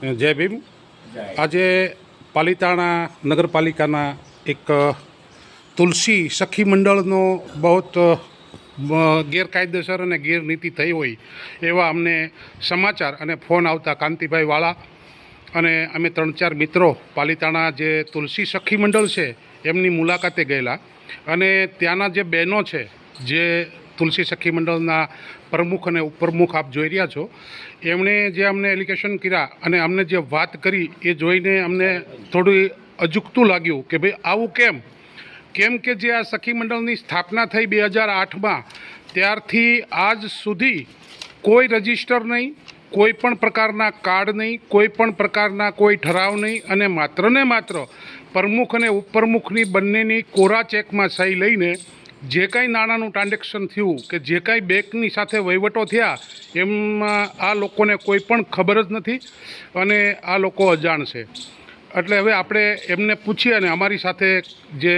જય ભીમ। આજે પાલિતાણા નગરપાલિકાના એક તુલસી સખી મંડળનો બહુત ગેરકાયદેસર અને ગેરનીતિ થઈ હોય એવા અમને સમાચાર અને ફોન આવતા કાંતિભાઈ વાળા અને અમે 3-4 મિત્રો પાલિતાણા જે તુલસી સખી મંડળ છે એમની મુલાકાતે ગયેલા અને ત્યાંના જે બહેનો છે જે તુલસી સખી મંડળના પ્રમુખ અને ઉપપ્રમુખ આપ જોઈ રહ્યા છો, એમણે જે અમને એલિગેશન કર્યા અને અમને જે વાત કરી એ જોઈને અમને થોડું અજુગતું લાગ્યું કે ભાઈ આવું કેમ કે જે આ સખી મંડળની સ્થાપના થઈ 2008માં ત્યારથી આજ સુધી કોઈ રજિસ્ટર નહીં, કોઈ પણ પ્રકારના કાર્ડ નહીં, કોઈ પણ પ્રકારના કોઈ ઠરાવ નહીં અને માત્ર ને માત્ર પ્રમુખ અને ઉપપ્રમુખની બંનેની કોરા ચેકમાં સહી લઈને જે કાંઈ નાણાંનું ટ્રાન્ઝેક્શન થયું કે જે કાંઈ બેંકની સાથે વહીવટો થયા એમાં આ લોકોને કોઈ પણ ખબર જ નથી અને આ લોકો અજાણ છે। એટલે હવે આપણે એમને પૂછીએ અને અમારી સાથે જે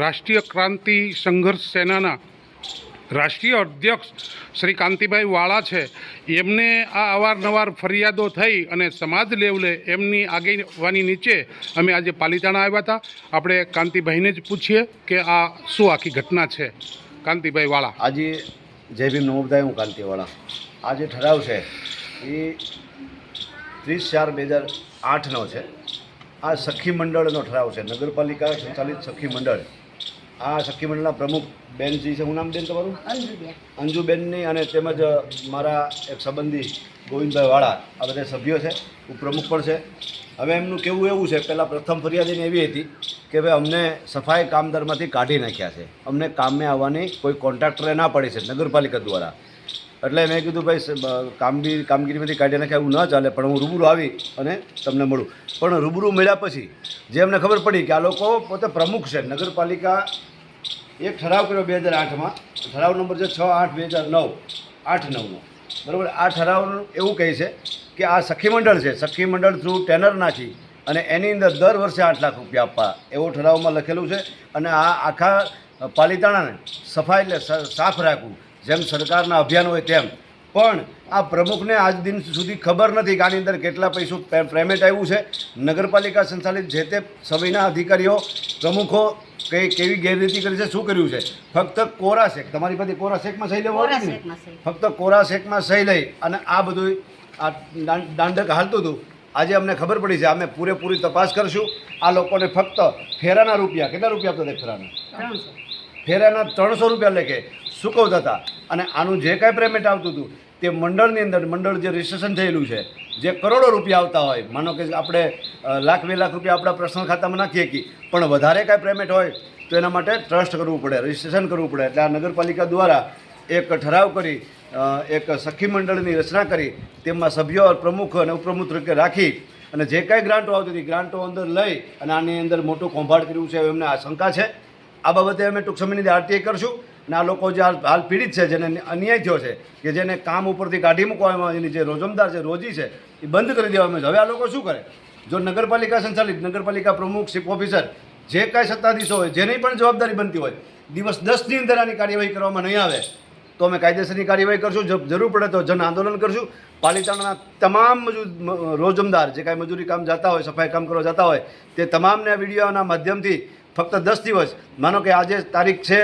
રાષ્ટ્રીય ક્રાંતિ સંઘર્ષ સેનાના રાષ્ટ્રીય અધ્યક્ષ શ્રી કાંતિભાઈ વાળા છે, એમને આ અવારનવાર ફરિયાદો થઈ અને સમાજ લેવલે એમની આગેવાની નીચે અમે આજે પાલિતાણા આવ્યા હતા। આપણે કાંતિભાઈને જ પૂછીએ કે આ શું આખી ઘટના છે। કાંતિભાઈ વાળા। આજે જય ભીમ નમો બધાય, હું કાંતિવાળા। આ જે ઠરાવ છે એ 30/4/2008નો છે। આ સખી મંડળનો ઠરાવ છે, નગરપાલિકા સંચાલિત સખી મંડળ। આ સખી મંડળના પ્રમુખ બેનજી છે, હું નામ બેન તમારું? અંજુબેનની અને તેમજ મારા એક સંબંધી ગોવિંદભાઈ વાળા, આ બધા સભ્યો છે, ઉપપ્રમુખ પણ છે। હવે એમનું કહેવું એવું છે, પહેલાં પ્રથમ ફરિયાદીને એવી હતી કે ભાઈ અમને સફાઈ કામદારમાંથી કાઢી નાખ્યા છે, અમને કામે આવવાની કોઈ કોન્ટ્રાક્ટરે ના પડી છે નગરપાલિકા દ્વારા। એટલે મેં કીધું ભાઈ કામગીરીમાંથી કાઢી નાખ્યા એવું ન ચાલે, પણ હું રૂબરૂ આવી અને તમને મળું। પણ રૂબરૂ મળ્યા પછી જે અમને ખબર પડી કે આ લોકો પોતે પ્રમુખ છે, નગરપાલિકા એક ઠરાવ કર્યો 2008માં, ઠરાવ નંબર છે 6/8/2009 બરાબર। આ ઠરાવ એવું કહે છે કે આ સખી મંડળ છે, સખી મંડળ થ્રુ ટેનર નાખી અને એની અંદર દર વર્ષે 8 લાખ રૂપિયા આપવા એવો ઠરાવમાં લખેલું છે। અને આ આખા પાલિતાણાને સફાઈ એટલે સાફ રાખવું જેમ સરકારના અભિયાન હોય તેમ, પણ આ પ્રમુખને આજ દિન સુધી ખબર નથી કે આની અંદર કેટલા પૈસા પેમેન્ટ આવ્યું છે। નગરપાલિકા સંચાલિત જે તે સભ્યના અધિકારીઓ પ્રમુખો કેવી ગેરરીતિ કરી છે, શું કર્યું છે। ફક્ત કોરા શેક, તમારી પાસે કોરા શેકમાં સહી લેવાની, ફક્ત કોરા શેકમાં સહી લઈ અને આ બધું આ દાંડક હાલતું હતું। આજે અમને ખબર પડી છે, અમે પૂરેપૂરી તપાસ કરશું। આ લોકોને ફક્ત ફેરાના રૂપિયા, કેટલા રૂપિયા આપતા હતા ફેરાના 300 રૂપિયા લેખે ચૂકવતા હતા અને આનું જે કાંઈ પેમેન્ટ આવતું હતું તે મંડળની અંદર, મંડળ જે રજિસ્ટ્રેશન થયેલું છે, જે કરોડો રૂપિયા આવતા હોય, માનો કે આપણે 1,00,000-2 લાખ રૂપિયા આપણા પર્સનલ ખાતામાં નાખીએ કે, પણ વધારે કાંઈ પેમેન્ટ હોય તો એના માટે ટ્રસ્ટ કરવું પડે, રજિસ્ટ્રેશન કરવું પડે। એટલે આ નગરપાલિકા દ્વારા એક ઠરાવ કરી એક સખી મંડળની રચના કરી તેમાં સભ્યો, પ્રમુખ અને ઉપપ્રમુખ તરીકે રાખી અને જે કાંઈ ગ્રાન્ટો આવતી હતી ગ્રાન્ટો અંદર લઈ અને આની અંદર મોટું કૌભાંડ કર્યું છે એમને આશંકા છે। આ બાબતે અમે ટૂંક સમયની આરટીઆઈ કરશું અને આ લોકો જે હાલ પીડિત છે, જેને અન્યાય થયો છે, કે જેને કામ ઉપરથી કાઢી મૂકવામાં, એની જે રોજમદાર છે, રોજી છે, એ બંધ કરી દેવામાં આવે। હવે આ લોકો શું કરે? જો નગરપાલિકા સંચાલિત, નગરપાલિકા પ્રમુખ, ચીફ ઓફિસર, જે કાંઈ સત્તાધીશો હોય, જેની પણ જવાબદારી બનતી હોય, દિવસ 10ની અંદર આની કાર્યવાહી કરવામાં નહીં આવે તો અમે કાયદેસરની કાર્યવાહી કરશું। જરૂર પડે તો જન આંદોલન કરશું। પાલિતાણાના તમામ રોજમદાર જે કાંઈ મજૂરી કામ જતા હોય, સફાઈ કામ કરવા જતા હોય, તે તમામને આ વિડીયોના માધ્યમથી ફક્ત 10 દિવસ, માનો કે આજે તારીખ છે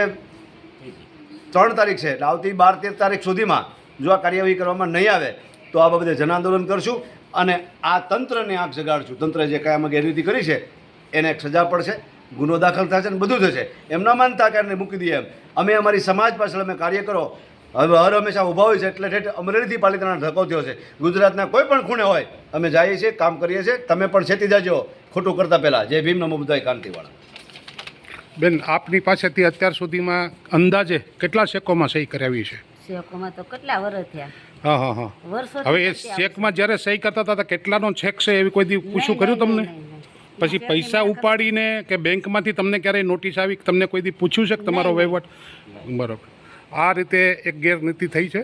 3 તારીખ છે, એટલે આવતી 12-13 તારીખ સુધીમાં જો આ કાર્યવાહી કરવામાં નહીં આવે તો આ બાબતે જન આંદોલન કરશું અને આ તંત્રને આંખ જગાડશું। તંત્રે જે કાંઈ આમાં ગેરરીતિ કરી છે એને એક સજા પડશે, ગુનો દાખલ થશે અને બધું થશે। એમના માનતા કારણે મૂકી દઈએ એમ અમે અમારી સમાજ પાછળ અમે કાર્યકરો હવે હર હંમેશા ઊભા હોય છે। એટલે ઠેઠ અમરેલીથી પાલિતાણા ધક્કો થયો છે, ગુજરાતના કોઈ પણ ખૂણે હોય અમે જઈએ છીએ, કામ કરીએ છીએ। તમે પણ છેતી જાજો ખોટું કરતાં પહેલાં। જય ભીમ નમો બધાય, કાંતિવાળા। બેન, આપની પાસેથી અત્યાર સુધીમાં અંદાજે કેટલા ચેકોમાં સહી કરાવી છે? ચેકોમાં તો કેટલા વર્ષ થયા? હા। હવે એ ચેકમાં જ્યારે સહી કરતા હતા કેટલાનો ચેક છે એવી કોઈ દી પૂછું કર્યું તમને? પછી પૈસા ઉપાડીને કે બેંકમાંથી તમને ક્યારેય નોટિસ આવી, તમને કોઈ દી પૂછ્યું છે કે તમારો વહીવટ? બરાબર, આ રીતે એક ગેરનીતિ થઈ છે।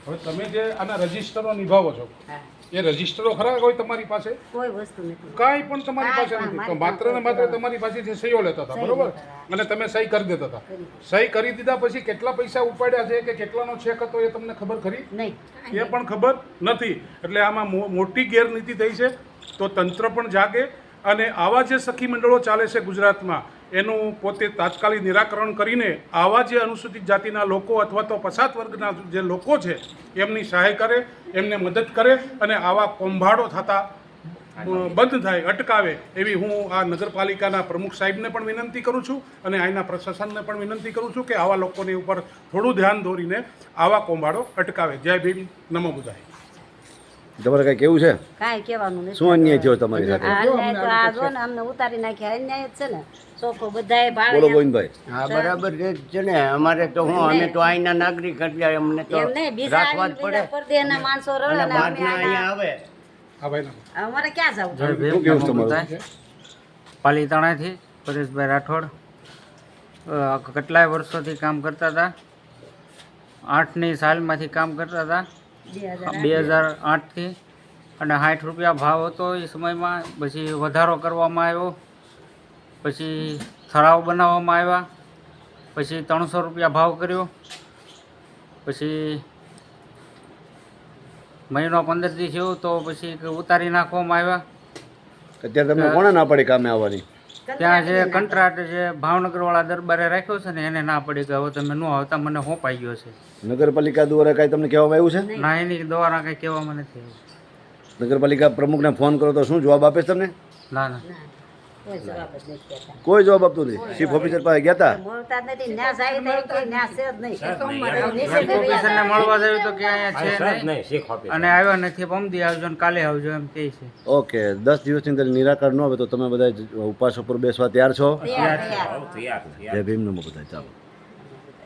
હવે તમે જે આના રજિસ્ટરો નિભાવો છો હા એ રજિસ્ટરો ખરા કોઈ તમારી પાસે કોઈ વસ્તુ નથી કાંઈ પણ તમારી પાસે કાંઈ પણ નથી તો મારી માત્ર ને માત્ર તમારી પાસેથી સહીઓ લેતા હતા સહી બરોબર લેતા હતા. અને તમે સહી કરી દેતા હતા કરી. સહી કરી દીધા પછી કેટલા પૈસા ઉપાડ્યા છે કે કેટલાનો ચેક હતો એ તમને ખબર ખરી નહીં એ પણ ખબર નથી એટલે આમાં મોટી ગેરનીતિ થઈ છે તો તંત્ર પણ જાગે અને આવા જે સખી મંડળો ચાલે છે ગુજરાતમાં એનું પોતે તાત્કાલિક નિરાકરણ કરીને આવા જે અનુસૂચિત જાતિના લોકો અથવા તો પછાત વર્ગના જે લોકો છે એમની સહાય કરે એમને મદદ કરે અને આવા કૌભાંડો થતા બંધ થાય અટકાવે એવી હું આ નગરપાલિકાના પ્રમુખ સાહેબને પણ વિનંતી કરું છું અને અહીંના પ્રશાસનને પણ વિનંતી કરું છું કે આવા લોકોની ઉપર થોડું ધ્યાન દોરીને આવા કૌભાંડો અટકાવે. જય ભીમ, નમો બુદ્ધાય. તમારે કાંઈ કેવું છે? કાંઈ કહેવાનું નથી શું અન્યાય થયો તમારી સાથે? આ અન્યાય તો આ જો ને અમને ઉતારી નાખ્યા અન્યાય જ છે ને ચોખ્ખો બધાએ બોલો ભાડે ગોવિંદભાઈ. હા બરાબર છે ને અમારે તો હું અમે તો અહીંના નાગરિક એટલે અમને તો એમ નહીં બીજા રાખવા જ પડે પરદેશના માણસો રહે અને ને અમે બહારના અહીંયા આવે હા ભાઈ અમારે ક્યાં જવું જય ભીમ, શું કેવું નમો તમારું? બુદ્ધાય. પાલીતાણાથી પરેશભાઈ રાઠોડ. કેટલાય વર્ષોથી કામ કરતા હતા. 8ની સાલમાંથી કામ કરતા હતા 2008થી અને 60 રૂપિયા ભાવ હતો એ સમયમાં. પછી વધારો કરવામાં આવ્યો, પછી ઠરાવ બનાવવામાં આવ્યા, પછી 300 રૂપિયા ભાવ કર્યો, પછી મહિનો 15 દી થયો તો પછી ઉતારી નાખવામાં આવ્યા. અત્યારે તમે કોને ના પાડી કામે આવવાની? ત્યાં જે કંટ્રાટ જે ભાવનગરવાળા દરબારે રાખ્યો છે ને એને ના પડી કે હવે તમે ન આવતા, મને હોપાઈ ગયો છે. નગરપાલિકા દ્વારા કાંઈ તમને કહેવામાં આવ્યું છે? ના, એની દ્વારા કંઈ કહેવામાં નથી આવ્યું. નગરપાલિકા પ્રમુખને ફોન કરો તો શું જવાબ આપે છે તમને? ના ના, કોઈ જવાબ જ નથી કહેતા કોઈ જવાબ આપતું નથી. ચીફ ઓફિસર પાસે ગયા હતા? બોલતા જ નથી ન્યા જાય તો એમ કે ન્યા છે જ નહીં ચીફ ઓફિસરને મળવા જયું તો કે અહીંયા છે નહીં અને આવ્યા નથી. પમદી આવજો ને કાલે આવજો એમ કહે છે. ઓકે, 10 દિવસની અંદર નિરાકરણ ન આવે તો તમે બધા ઉપવાસ ઉપર બેસવા તૈયાર છો? તૈયાર તૈયાર જય ભીમ, નમો બુદ્ધાય. ચાલો.